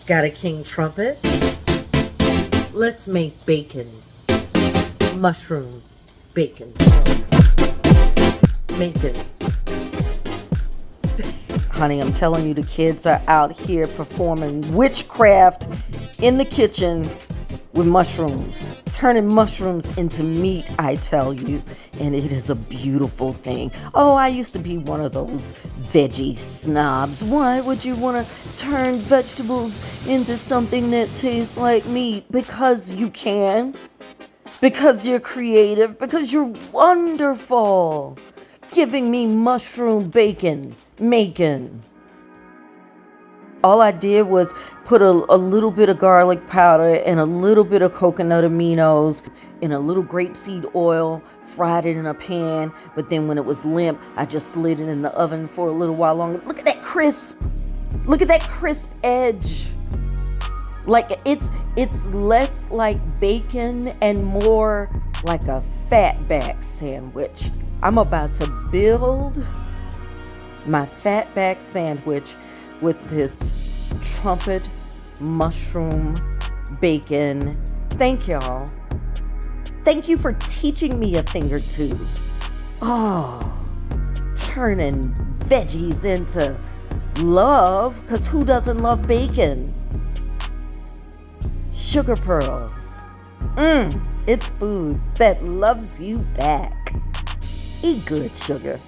Got a king trumpet? Let's make bacon. Mushroom bacon. Bacon. Honey, I'm telling you, the kids are out here performing witchcraft in the kitchen with mushrooms. Turning mushrooms into meat, I tell you. And it is a beautiful thing. Oh, I used to be one of those veggie snobs. Why would you want to turn vegetables into something that tastes like meat? Because you can. Because you're creative. Because you're wonderful. Giving me mushroom bacon. Macon. All I did was put a little bit of garlic powder and a little bit of coconut aminos in a little grapeseed oil, fried it in a pan, but then when it was limp, I just slid it in the oven for a little while longer. Look at that crisp. Look at that crisp edge. Like it's less like bacon and more like a fatback sandwich. I'm about to build my fatback sandwich with this trumpet mushroom bacon. Thank y'all. Thank you for teaching me a thing or two. Oh, turning veggies into love, because who doesn't love bacon? Sugar pearls. It's food that loves you back. Eat good, sugar.